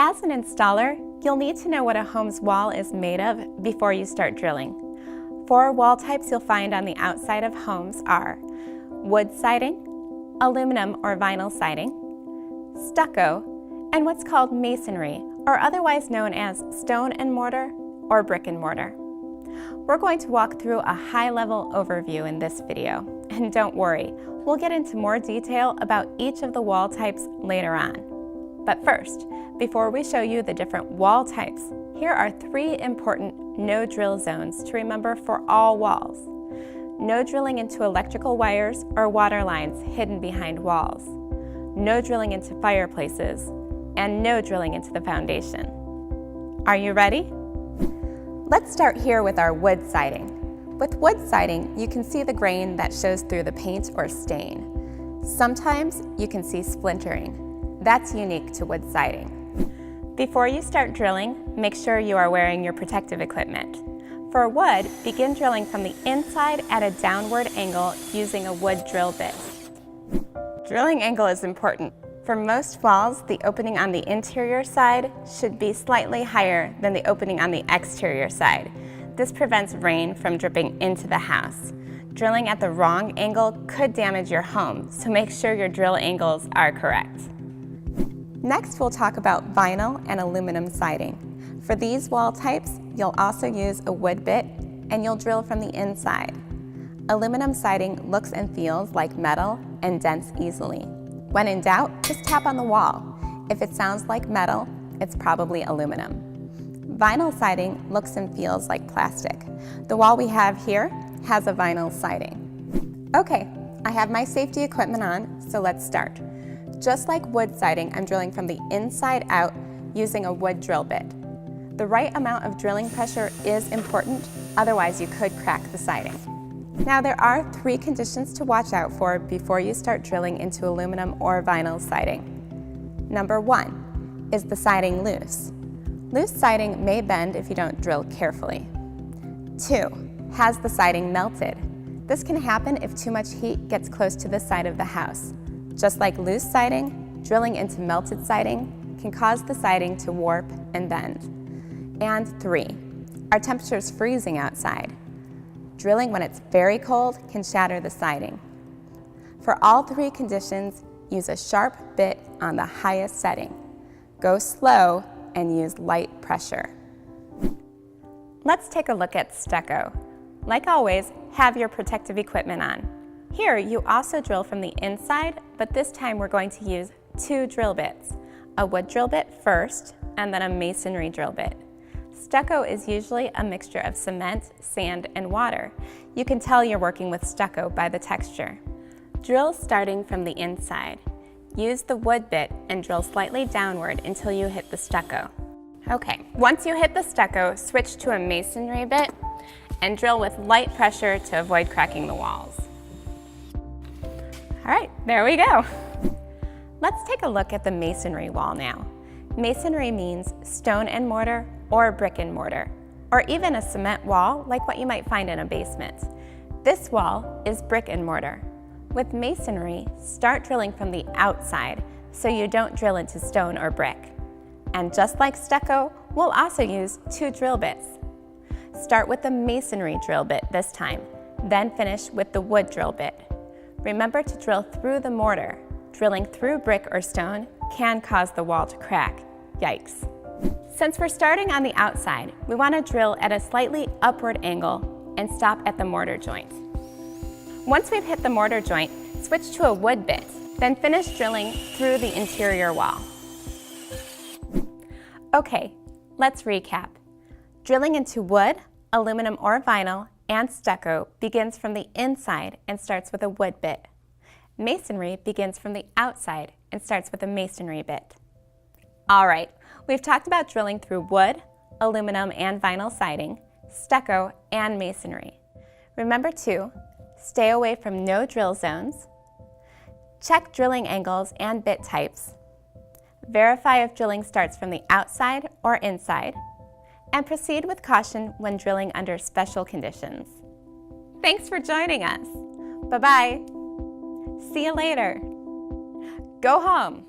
As an installer, you'll need to know what a home's wall is made of before you start drilling. 4 wall types you'll find on the outside of homes are wood siding, aluminum or vinyl siding, stucco, and what's called masonry, or otherwise known as stone and mortar or brick and mortar. We're going to walk through a high-level overview in this video, and don't worry, we'll get into more detail about each of the wall types later on. But first, before we show you the different wall types, here are 3 important no-drill zones to remember for all walls. No drilling into electrical wires or water lines hidden behind walls. No drilling into fireplaces, and no drilling into the foundation. Are you ready? Let's start here with our wood siding. With wood siding, you can see the grain that shows through the paint or stain. Sometimes you can see splintering. That's unique to wood siding. Before you start drilling, make sure you are wearing your protective equipment. For wood, begin drilling from the inside at a downward angle using a wood drill bit. Drilling angle is important. For most walls, the opening on the interior side should be slightly higher than the opening on the exterior side. This prevents rain from dripping into the house. Drilling at the wrong angle could damage your home, so make sure your drill angles are correct. Next, we'll talk about vinyl and aluminum siding. For these wall types, you'll also use a wood bit, and you'll drill from the inside. Aluminum siding looks and feels like metal and dents easily. When in doubt, just tap on the wall. If it sounds like metal, it's probably aluminum. Vinyl siding looks and feels like plastic. The wall we have here has a vinyl siding. Okay, I have my safety equipment on, so let's start. Just like wood siding, I'm drilling from the inside out using a wood drill bit. The right amount of drilling pressure is important, otherwise you could crack the siding. Now there are 3 conditions to watch out for before you start drilling into aluminum or vinyl siding. Number 1, is the siding loose? Loose siding may bend if you don't drill carefully. 2, has the siding melted? This can happen if too much heat gets close to the side of the house. Just like loose siding, drilling into melted siding can cause the siding to warp and bend. And 3, are temperatures freezing outside? Drilling when it's very cold can shatter the siding. For all 3 conditions, use a sharp bit on the highest setting. Go slow and use light pressure. Let's take a look at stucco. Like always, have your protective equipment on. Here, you also drill from the inside, but this time we're going to use 2 drill bits. A wood drill bit first, and then a masonry drill bit. Stucco is usually a mixture of cement, sand, and water. You can tell you're working with stucco by the texture. Drill starting from the inside. Use the wood bit and drill slightly downward until you hit the stucco. Okay, once you hit the stucco, switch to a masonry bit and drill with light pressure to avoid cracking the walls. All right, there we go. Let's take a look at the masonry wall now. Masonry means stone and mortar or brick and mortar, or even a cement wall like what you might find in a basement. This wall is brick and mortar. With masonry, start drilling from the outside so you don't drill into stone or brick. And just like stucco, we'll also use 2 drill bits. Start with the masonry drill bit this time, then finish with the wood drill bit. Remember to drill through the mortar. Drilling through brick or stone can cause the wall to crack. Yikes. Since we're starting on the outside, we want to drill at a slightly upward angle and stop at the mortar joint. Once we've hit the mortar joint, switch to a wood bit, then finish drilling through the interior wall. Okay, let's recap. Drilling into wood, aluminum or vinyl, and stucco begins from the inside and starts with a wood bit. Masonry begins from the outside and starts with a masonry bit. All right, we've talked about drilling through wood, aluminum and vinyl siding, stucco, and masonry. Remember to stay away from no drill zones, check drilling angles and bit types, verify if drilling starts from the outside or inside, and proceed with caution when drilling under special conditions. Thanks for joining us. Bye-bye. See you later. Go home.